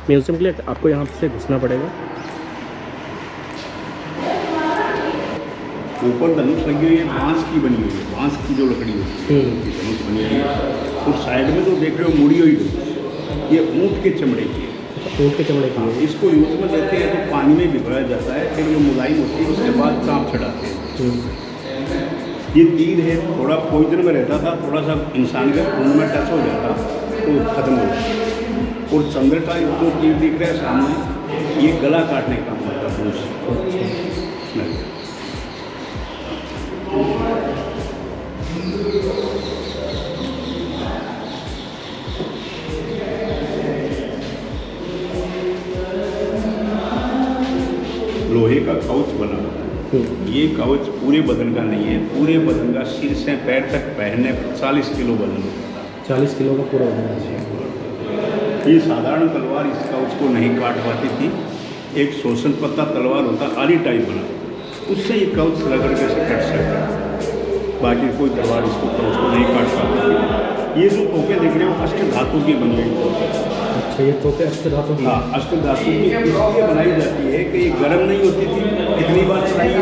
Museum के लिए आपको यहाँ से घुसना पड़ेगा। ऊपर धनुष लगी हुई है, बांस की बनी हुई है, बांस की जो लकड़ी होती है धनुष बनी हुई है। और साइड में तो देख रहे हो मुड़ी हुई धनुष, ये ऊँट के चमड़े की है। ऊँट के चमड़े की है। इसको यूज में देते हैं तो पानी में भिगोया जाता है, फिर ये मुलायम होती है, उसके बाद चाँप चढ़ाते हैं। ये तीर है, थोड़ा पॉइजन में रहता था, थोड़ा सा इंसान के खून में टच हो जाता तो खत्म हो जाता। और चंद्र का जो तीर दिख रहा है सामने, ये गला काटने का मतलब धनुष। लोहे का कवच बना हुआ है। ये कवच पूरे बदन का नहीं है, पूरे बदन का सिर से पैर तक पहनने पर 40 किलो वजन होता था। 40 किलो का पूरा वजन है। ये साधारण तलवार इस कवच को नहीं काट पाती थी। एक शोषण पत्ता तलवार होता, आली टाइप बना, उससे ये कवच रगड़ के से कट सकता है। बाकी कोई तलवार इसको कवच को नहीं काट पाती थी। ये जो तोपें दिख रहे हो अष्ट धातु की बनी हुई। अच्छा, ये तोपें अष्ट धातु की? हाँ, अष्ट धातु की इसलिए बनाई जाती है कि ये गर्म नहीं होती थी, कितनी बार चढ़ाइए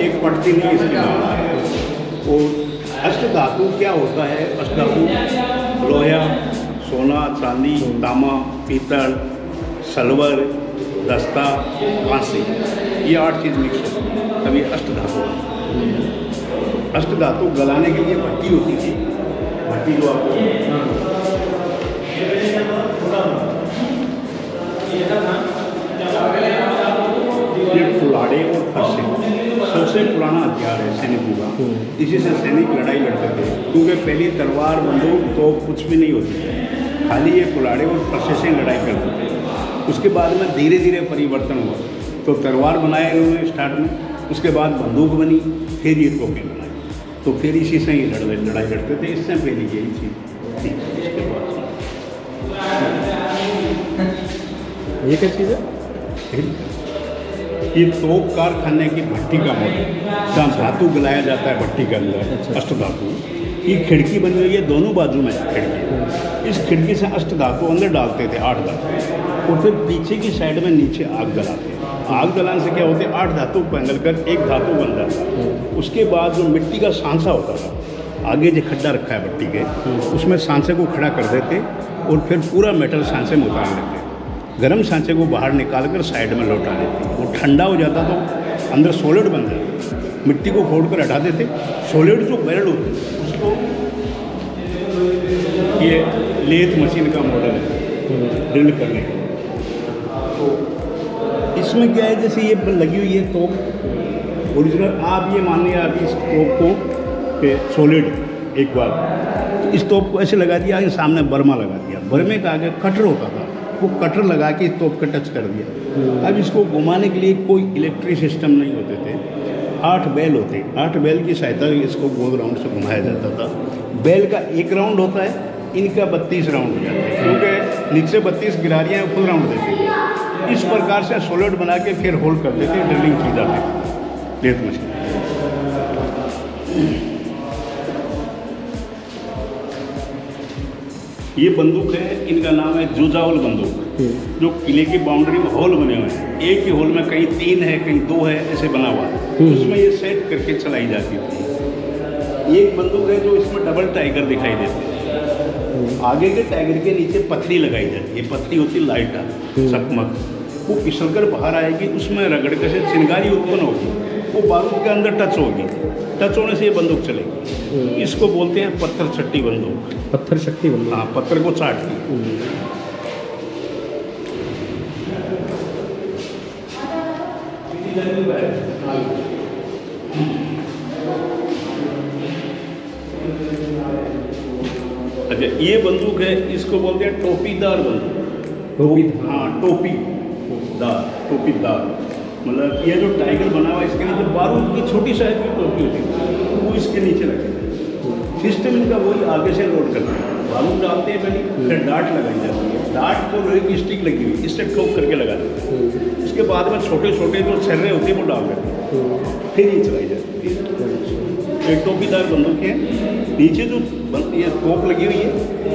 एक पटती नहीं इसके बाद। और अष्ट धातु क्या होता है? अष्ट धातु लोहा, सोना, चांदी, तांबा, पीतल, सल्वर, दस्ता, कांसी, ये 8 चीज़ मिक्स होती है, तभी अष्ट धातु। अष्ट धातु गलाने के लिए भट्टी होती थी, भट्टी जो आपको ये कुल्हाड़े और फरसे सबसे पुराना हथियार है सैनिकों का। इसी से सैनिक लड़ाई लड़ते थे, क्योंकि पहले तलवार बंदूक तो कुछ भी नहीं होती थी, खाली ये कुल्हाड़े और फरसे से लड़ाई करते थे। उसके बाद में धीरे धीरे परिवर्तन हुआ, तो तलवार बनाया इन्होंने स्टार्ट में, उसके बाद बंदूक बनी, फिर ये तोपें बनाई, तो फिर इसी से ही लड़ाई लड़ते थे। इससे पहले यही चीज़ थी। इसके बाद ये क्या चीज़ है? ये तोप कारखाने की भट्टी का मॉडल, जहाँ धातु गलाया जाता है भट्टी के अंदर, अष्ट धातु। ये खिड़की बनी हुई है, दोनों बाजू में खिड़की। इस खिड़की से अष्ट धातु अंदर डालते थे, 8 धातु, और फिर पीछे की साइड में नीचे आग जलाते। आग जलाने से क्या होते, 8 धातु पिघल कर एक धातु बन जाता। उसके बाद जो मिट्टी का सांचा होता था, आगे जो खड्डा रखा है भट्टी के, उसमें सांचे को खड़ा कर देते और फिर पूरा मेटल सांचे में उतार लेते। गर्म सांचे को बाहर निकाल कर साइड में लौटा लेते। वो ठंडा हो जाता तो अंदर सॉलिड बन जाता, मिट्टी को फोड़ कर हटा देते। सॉलिड जो बैरल होते उसको, ये लेथ मशीन का मॉडल है ड्रिल करने का। तो इसमें क्या है, जैसे ये लगी हुई है तोप ओरिजिनल, आप ये मान लिया अभी इस तोप को कि सॉलिड एक बार, तो इस तोप को ऐसे लगा दिया, सामने बर्मा लगा दिया, बर्मे का आगे कटर होता था, वो कटर लगा के इस तोप का टच कर दिया। अब इसको घुमाने के लिए कोई इलेक्ट्रिक सिस्टम नहीं होते थे, 8 बैल होते, 8 बैल की सहायता से इसको गोल राउंड से घुमाया जाता था। बैल का 1 राउंड होता है, इनका 32 राउंड हो जाते हैं, क्योंकि नीचे 32 गिरारियाँ फुल राउंड देते थे। इस प्रकार से सॉलिड बना के फिर होल्ड कर देते, ड्रिलिंग की जाती है लेथ मशीन। ये बंदूक है, इनका नाम है जुजाउल बंदूक, जो किले की बाउंड्री में होल बने हुए हैं। एक ही होल में कहीं 3 है, कहीं 2 है, ऐसे बना हुआ है, उसमें ये सेट करके चलाई जाती थी। एक बंदूक है जो इसमें डबल टाइगर दिखाई देते हैं, आगे के टाइगर के नीचे पथरी लगाई जाती है, पथरी होती लाइट चकमक, वो फिसल कर बाहर आएगी, उसमें रगड़ के से चिंगारी उत्पन्न होगी, वो बारूद के अंदर टच होगी, टच होने से ये बंदूक चलेगी। इसको बोलते हैं पत्थर छट्टी बंदूक। पत्थर शक्ति बंदूक? हाँ, पत्थर को चाटती। अच्छा, ये बंदूक है, इसको बोलते हैं टोपीदार बंदूक। टोपी? हाँ, टोपीदार मतलब ये जो टाइगर बना हुआ है, इसके नीचे बारूद की छोटी साइज की टोपी होती है, वो इसके नीचे लगती है। सिस्टम इनका वही आगे से लोड करते हैं, बारूद डालते हैं पहले, फिर डाट लगाई जाती है, डाट को लोहे की स्टिक लगी हुई, इससे ठोक करके लगा देते हैं। इसके बाद में छोटे छोटे जो छर्रे होते हैं वो डाल देते हैं, फिर ये चलाई जाती है। एक टोपीदार बंदूक है। नीचे जो ये तोप लगी हुई है,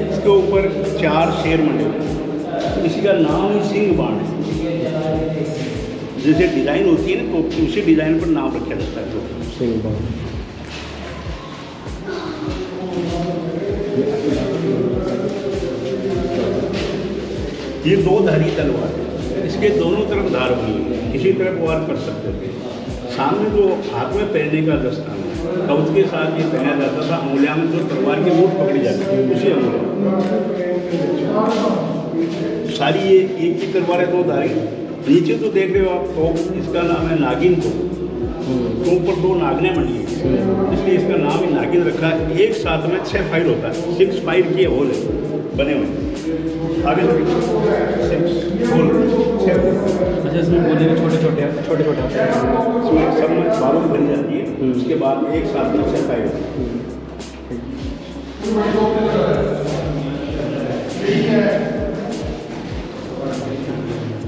इसके ऊपर 4 शेर बने हुए हैं, इसी का नाम ही सिंह बाण है। जैसे डिज़ाइन होती है ना तो उसी डिज़ाइन पर नाम रखा जाता है। तो सिंह बाण। ये दो धारी तलवार है, इसके दोनों तरफ धार बनी है, किसी तरफ वार कर सकते थे। सामने जो हाथ में पहनने का दस्तान है, कवच के साथ ये पहना जाता था। अंगुलियां में जो तलवार की नोक पकड़ी जाती थी उसी अंगुलियां, सारी ये एक ही तलवार है, दो धारी। नीचे तो देख रहे हो आप तो इसका नाम है नागिन तो ऊपर दो नागने बनी है, इसलिए इसका नाम ही नागिन रखा है। एक साथ में 6 फाइल होता है, 6 फाइल के होल बने हुए आगे 6 होल 6। अच्छा, इसमें बोले कि छोटे छोटे होते हैं। इसमें सब में बारूद भरी जाती है, उसके बाद एक साथ में 6 फाइल होती है।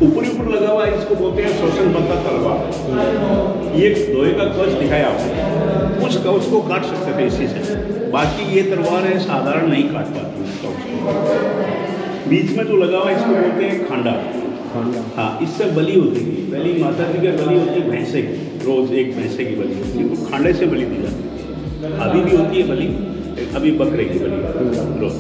ऊपर ऊपर लगा हुआ है, इसको बोलते हैं शोषण बंदा तलवार। ये लोहे का कवच दिखाया आपको, उस कवच को काट सकते थे इसी से। बाकी ये तलवार है साधारण नहीं काट पाती उस कवच को। बीच में जो लगा हुआ है इसको बोलते हैं खांडा। हाँ, इससे बलि होती है। पहली माता जी की बलि होती है भैंसे की, रोज एक भैंसे की बलि होती है, तो खांडे से बलि दी जाती है। अभी भी होती है बलि, अभी बकरे की बलि रोज।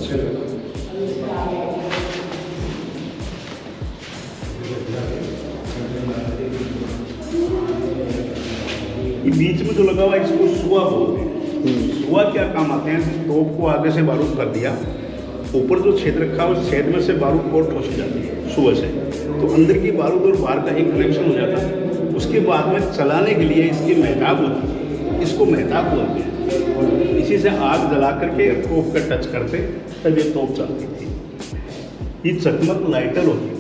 ये बीच में जो लगा हुआ है इसको सुआ बोलते हैं। सुआ क्या काम आते हैं, तोप को आगे से बारूद कर दिया, ऊपर जो छेद रखा है उस छेद में से बारूद और ठोसी जाती है सुआ से, तो अंदर की बारूद और बाहर का एक कनेक्शन हो जाता है। उसके बाद में चलाने के लिए इसकी महताब होती है, इसको महताब बोलते हैं। इसी से आग जला करके तोप का टच करते तब ये तोप चलती थी। ये चकमक लाइटर होती है,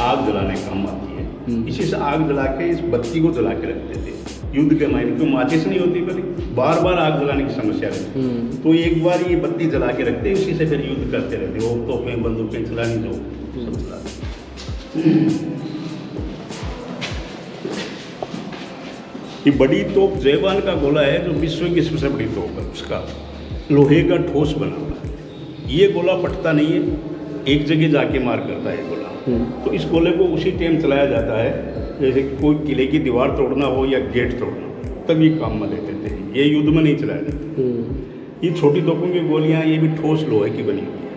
आग जलाने काम आती है। इसी से आग जला के इस बत्ती को जला के रखते थे युद्ध के मायने, क्यों माचिस नहीं होती बल्कि बार बार आग जलाने की समस्या रहती, तो एक बार ये बत्ती जला के रखते, इसी से फिर युद्ध करते रहते। वो तोपें बंदूकें चलानी जो सब चलाते। ये बड़ी तोप जयवान का गोला है जो विश्व की सबसे बड़ी तोप है। उसका लोहे का ठोस बना हुआ है। ये गोला फटता नहीं है, एक जगह जाके मार करता है गोला। तो इस गोले को उसी टाइम चलाया जाता है जैसे कोई किले की दीवार तोड़ना हो या गेट तोड़ना हो, तब ये काम में लेते थे। ये युद्ध में नहीं चलाया जाता। ये छोटी तोपों की गोलियां ये भी ठोस लोहे की बनी हुई है,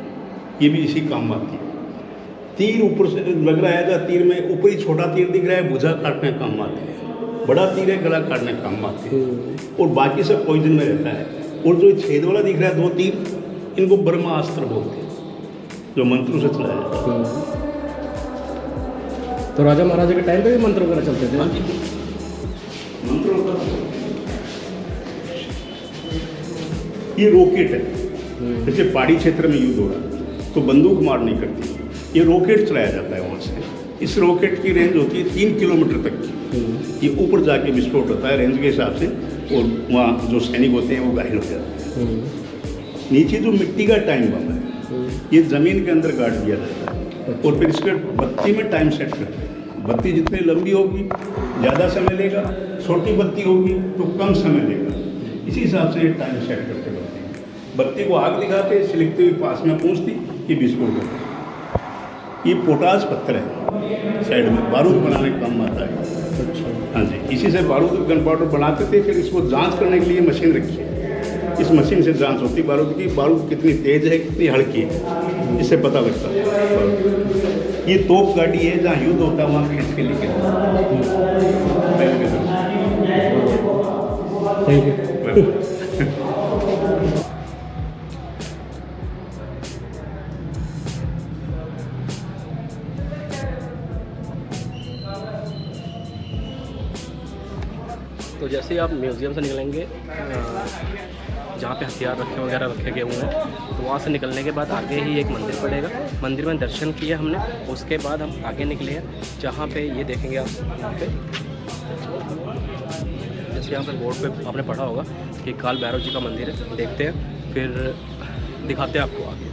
ये भी इसी काम में आती है। तीर ऊपर से लग रहा है, तीर में ऊपर ही छोटा तीर दिख रहा है, भुजा काटने काम आते हैं। बड़ा तीर है, गला काटने काम आते हैं, और बाकी सब पॉइजन में रहता है। और जो छेद वाला दिख रहा है 2 तीर, इनको ब्रह्मास्त्र बोलते हैं, जो मंत्रों से चलाया जाता है। तो राजा महाराजा के टाइम पे भी मंत्र वगैरह चलते थे? मंत्र होता है। ये रॉकेट है, जैसे पहाड़ी क्षेत्र में युद्ध हो रहा तो बंदूक मार नहीं करती, ये रॉकेट चलाया जाता है वहाँ से। इस रॉकेट की रेंज होती है 3 किलोमीटर तक की। ये ऊपर जाके विस्फोट होता है रेंज के हिसाब से, और वहाँ जो सैनिक होते हैं वो घायल हो जाते हैं। नीचे जो मिट्टी का टाइम बम है, ये ज़मीन के अंदर गाड़ दिया जाता है, और फिर इसके बत्ती में टाइम सेट करते हैं। बत्ती जितनी लंबी होगी ज़्यादा समय लेगा, छोटी बत्ती होगी तो कम समय लेगा। इसी हिसाब से ये टाइम सेट करते रहते हैं। बत्ती को आग दिखाते, सिलकते हुए पास में पहुँचती, ये विस्फोट होता है। ये पोटास पत्थर है, साइड में बारूद बनाने का काम आता है। अच्छा, हाँ जी, इसी से बारूद गन पाउडर बनाते थे। फिर इसको जाँच करने के लिए मशीन रखी है, इस मशीन से जांच होती बारूद की, बारूद कितनी तेज है कितनी हल्की है, इससे पता लगता है। ये तोप गाड़ी है, जहाँ युद्ध होता है वहाँ खींच के लेके थैंक यू। तो जैसे ही आप म्यूज़ियम से निकलेंगे, जहाँ पे हथियार रखे गए हुए हैं, तो वहाँ से निकलने के बाद आगे ही एक मंदिर पड़ेगा। मंदिर में दर्शन किए हमने, उसके बाद हम आगे निकले हैं, जहाँ पे ये देखेंगे आप, यहाँ पे जैसे यहाँ पर बोर्ड पे आपने पढ़ा होगा कि काल भैरव जी का मंदिर है। देखते हैं, फिर दिखाते हैं आपको आगे।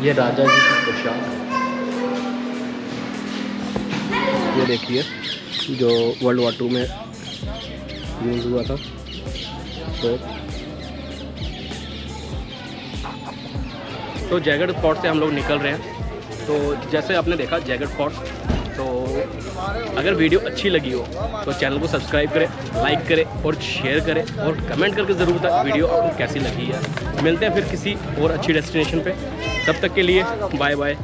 ये राजा जी की पोशाक, ये देखिए जो वर्ल्ड वॉर 2 में यूज़ हुआ था। तो जैगड फोर्ट से हम लोग निकल रहे हैं। तो जैसे आपने देखा जैगड फोर्ट, तो अगर वीडियो अच्छी लगी हो तो चैनल को सब्सक्राइब करें, लाइक करें और शेयर करें और कमेंट करके ज़रूर बताएं वीडियो आपको कैसी लगी है। मिलते हैं फिर किसी और अच्छी डेस्टिनेशन पे, तब तक के लिए बाय बाय।